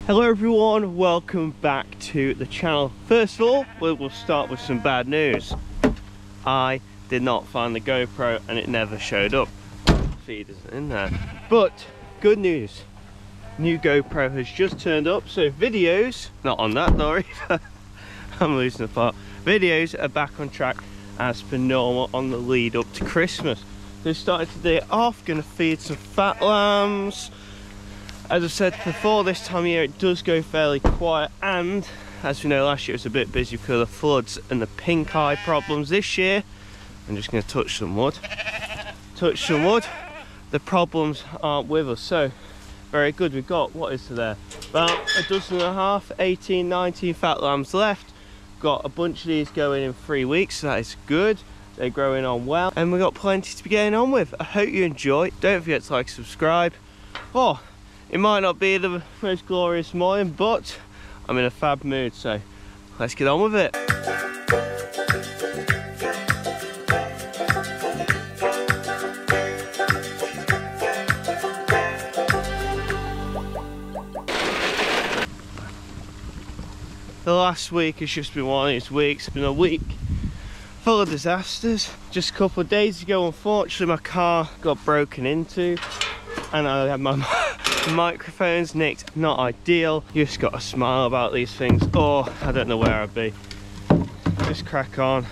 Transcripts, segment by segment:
Hello everyone, welcome back to the channel. First of all, we'll start with some bad news. I did not find the GoPro and it never showed up. Feed isn't in there. But good news, new GoPro has just turned up, so videos, not on that though either, I'm losing the plot. Videos are back on track as per normal on the lead up to Christmas. So started today off, gonna feed some fat lambs. As I said before, this time of year it does go fairly quiet, and as we know last year it was a bit busy because of the floods and the pink eye problems. This year, I'm just going to touch some wood, the problems aren't with us, so very good. We've got, what is there, about a dozen and a half, 18, 19 fat lambs left. Got a bunch of these going in 3 weeks, so that is good. They're growing on well, and we've got plenty to be getting on with. I hope you enjoy. Don't forget to like, subscribe. Oh, it might not be the most glorious morning, but I'm in a fab mood, so let's get on with it. The last week has just been one of these weeks. It's been a week full of disasters. Just a couple of days ago, unfortunately, my car got broken into and I had my microphones nicked. Not ideal. You just got to smile about these things, or I don't know where I'd be. Just crack on.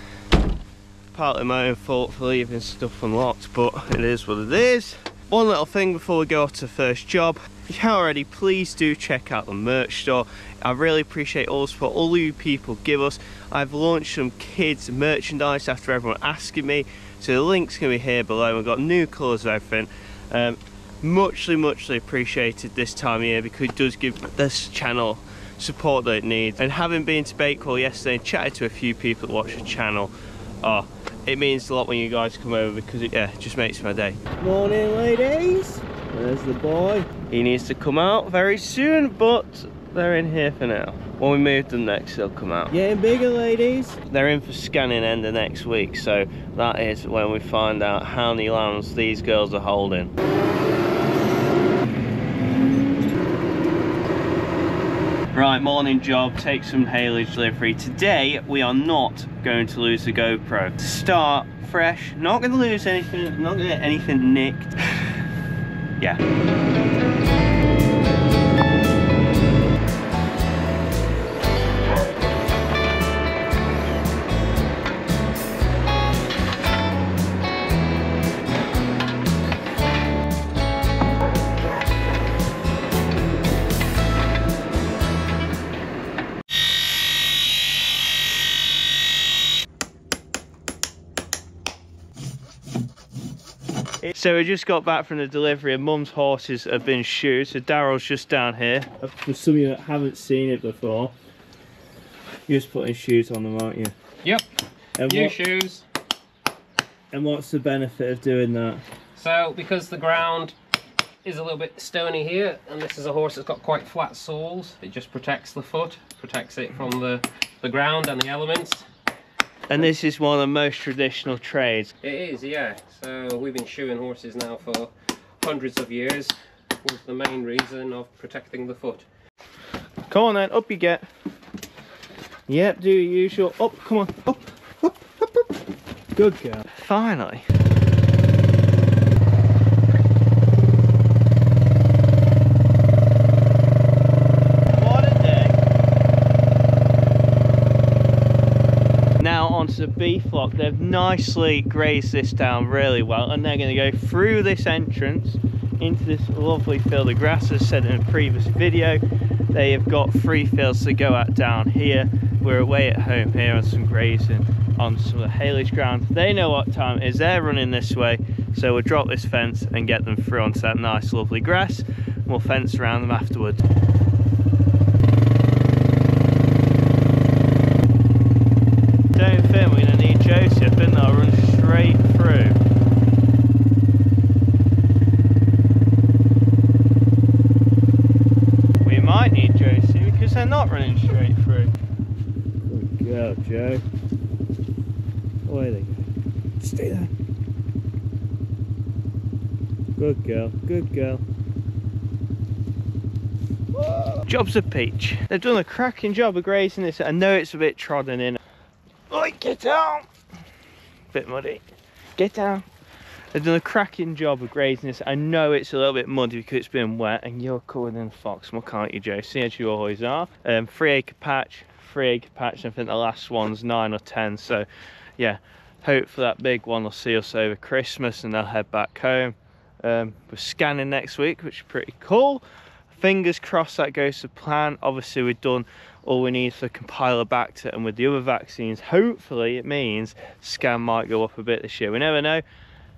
Partly my own fault for leaving stuff unlocked, but it is what it is. One little thing before we go off to the first job. If you haven't already, please do check out the merch store. I really appreciate all the support all you people give us. I've launched some kids merchandise after everyone asking me, so the link's going to be here below. We've got new colours of everything. Muchly appreciated this time of year, because it does give this channel support that it needs. And having been to Bakewell yesterday and chatted to a few people that watch the channel, it means a lot when you guys come over, because it just makes my day. Morning ladies, there's the boy. He needs to come out very soon, but they're in here for now. When we move them next, they'll come out. Getting bigger ladies. They're in for scanning end of next week, so that is when we find out how many lambs these girls are holding. Right, morning job, take some haylage delivery. Today we are not going to lose the GoPro. To start fresh, not going to lose anything, not going to get anything nicked. Yeah. So we just got back from the delivery and Mum's horses have been shoed, so Daryl's just down here. For some of you that haven't seen it before, you're just putting shoes on them, aren't you? Yep, and new shoes. And what's the benefit of doing that? So, because the ground is a little bit stony here, and this is a horse that's got quite flat soles, it just protects the foot, protects it from the ground and the elements. And this is one of the most traditional trades. It is, yeah. So we've been shoeing horses now for hundreds of years, with the main reason of protecting the foot. Come on then, up you get. Yep, do your usual. Up, come on, up. Good girl. Finally. Onto the beef flock. They've nicely grazed this down really well, and they're going to go through this entrance into this lovely field of grass. As I said in a previous video, they have got 3 fields to go at down here. We're away at home here on some grazing on some of the haylage ground. They know what time it is, they're running this way, so we'll drop this fence and get them through onto that nice lovely grass, and we'll fence around them afterwards. Don't think we're going to need Josie. I think they'll run straight through. We might need Josie because they're not running straight through. Good girl, Joe. Away they go. Stay there. Good girl, good girl. Whoa. Job's a peach. They've done a cracking job of grazing this. I know it's a bit trodden in. Oi, get down! Bit muddy. Get down. They've done a cracking job of grazing this. I know it's a little bit muddy because it's been wet, and you're covered in fox, can't you, Josie? As you always are. 3 acre patch, 3 acre patch, and I think the last one's 9 or 10. So, yeah, hopefully that big one will see us over Christmas and they'll head back home. We're scanning next week, which is pretty cool. Fingers crossed that goes to plan. Obviously, we've done all we need for Campylobacter, and with the other vaccines, hopefully it means scan might go up a bit this year. We never know.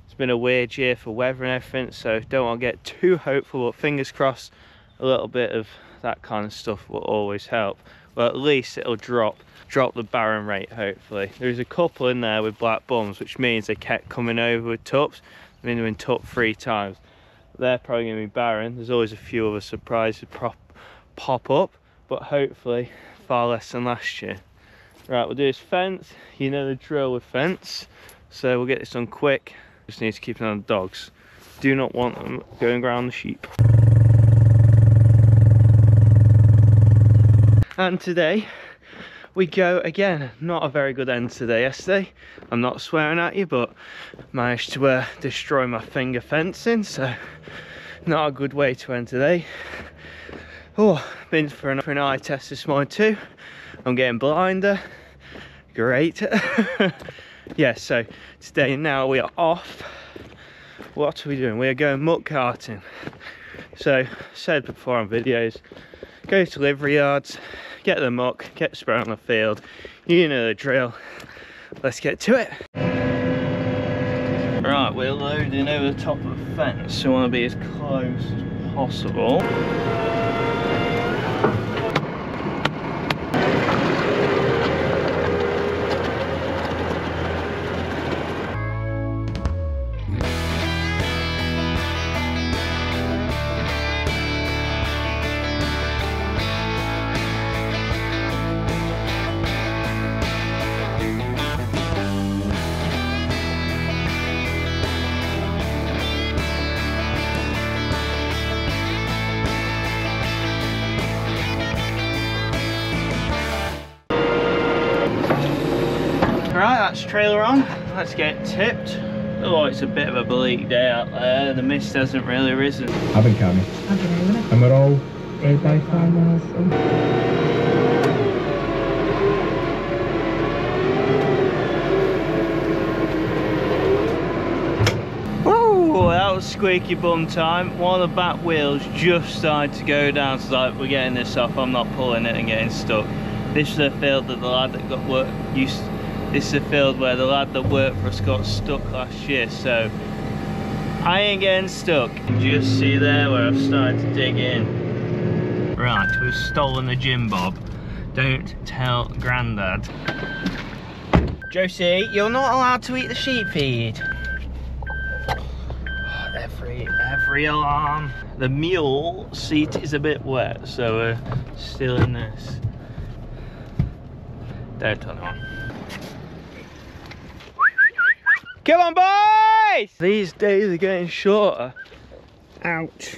It's been a weird year for weather and everything, so don't want to get too hopeful, but fingers crossed a little bit of that kind of stuff will always help. Well, at least it'll drop the barren rate, hopefully. There's a couple in there with black bums, which means they kept coming over with tups. I mean, they've been tupped 3 times. They're probably going to be barren. There's always a few other surprises pop up, but hopefully far less than last year. Right, we'll do this fence. You know the drill with fence, so we'll get this done quick. Just need to keep an eye on the dogs. Do not want them going around the sheep. And today we go again. Not a very good end today. Yesterday, I'm not swearing at you, but managed to destroy my finger fencing, so not a good way to end today. Oh, been for an eye test this morning too. I'm getting blinder. Great. Yeah, so today now we are off. What are we doing? We are going muck carting. So, said before on videos, go to livery yards, get the muck, get spray on the field. You know the drill. Let's get to it. Right, we're loading over the top of the fence, so we want to be as close as possible. Right, that's trailer on. Let's get tipped. Oh, it's a bit of a bleak day out there. The mist hasn't really risen. I've been counting. And we're all 8 by 5 miles. Oh, that was squeaky bum time. One of the back wheels just started to go down, so like, we're getting this off. I'm not pulling it and getting stuck. This is a field that the lad that got work used. This is a field where the lad that worked for us got stuck last year, so I ain't getting stuck. You can just see there where I've started to dig in. Right, we've stolen the gym bob. Don't tell Grandad. Josie, you're not allowed to eat the sheep feed. Every alarm. The mule seat is a bit wet, so we're still in this. Don't turn it on. Come on, boys! These days are getting shorter. Ouch.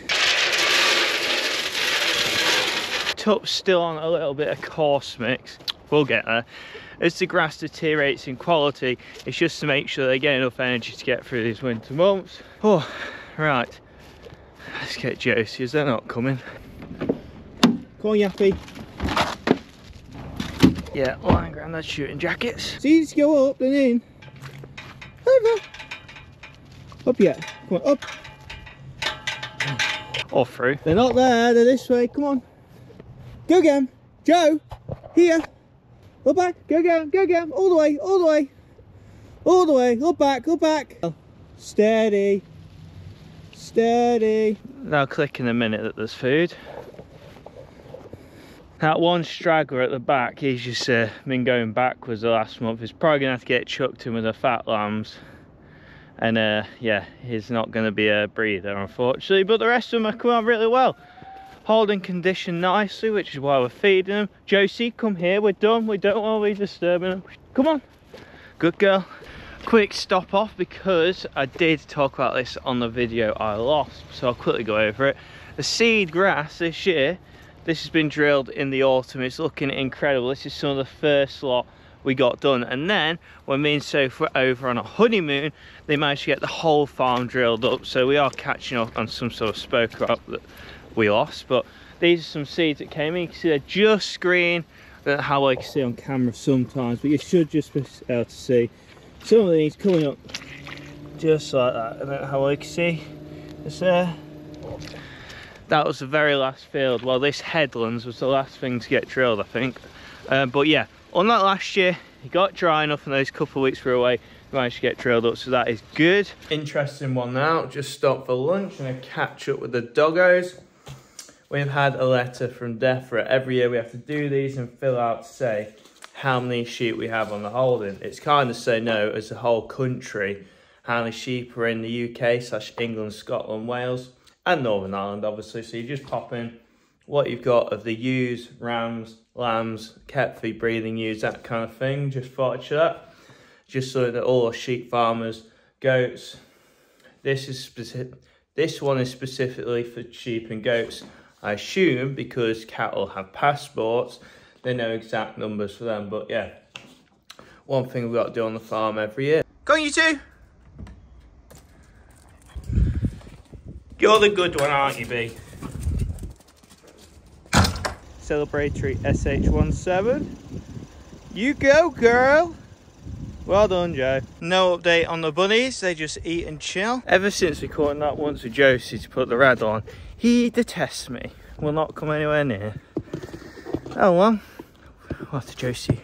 Tup's still on a little bit of coarse mix. We'll get there. As the grass deteriorates in quality, it's just to make sure they get enough energy to get through these winter months. Oh, right. Let's get Josie, as they're not coming. Come on, Yappy. Yeah, lying around those shooting jackets. See, just go up and in. Over. Up yet. Come on, up. Or through. They're not there, they're this way. Come on. Go again. Joe. Here. Look back. Go again. Go again. All the way. All the way. All the way. Look back. Look back. Steady. Steady. They'll click in a minute that there's food. That one straggler at the back, he's just been going backwards the last month. He's probably going to have to get chucked in with the fat lambs. And yeah, he's not going to be a breeder, unfortunately. But the rest of them are coming on really well. Holding condition nicely, which is why we're feeding them. Josie, come here, we're done. We don't want to be disturbing them. Come on. Good girl. Quick stop off because I did talk about this on the video I lost. So I'll quickly go over it. The seed grass this year This has been drilled in the autumn. It's looking incredible. This is some of the first lot we got done, and then when me and Sophie were over on a honeymoon, they managed to get the whole farm drilled up. So we are catching up on some sort of spoke crop that we lost, but these are some seeds that came in. You can see they're just green. I don't know how I can see on camera sometimes, but you should just be able to see some of these coming up just like that. I don't know how I can see. It's there. That was the very last field. Well, this headlands was the last thing to get drilled, I think. But yeah, unlike last year, it got dry enough in those couple of weeks we were away, we managed to get drilled up, so that is good. Interesting one now. Just stopped for lunch and a catch up with the doggos. We've had a letter from DEFRA. Every year we have to do these and fill out to say how many sheep we have on the holding. It's kind of say no as a whole country, how many sheep are in the UK / England, Scotland, Wales, and Northern Ireland, obviously. So you just pop in what you've got of the ewes, rams, lambs, kept feed, breeding ewes, that kind of thing. Just thought I'd show that, just so that all our sheep farmers, goats. This one is specifically for sheep and goats, I assume, because cattle have passports. They know exact numbers for them. But yeah, one thing we've got to do on the farm every year. Go on, you two. You're the good one, aren't you, B? Celebratory SH17. You go, girl. Well done, Joe. No update on the bunnies. They just eat and chill. Ever since we caught that once with Josie to put the rad on, he detests me. Will not come anywhere near. Oh well. What to Josie?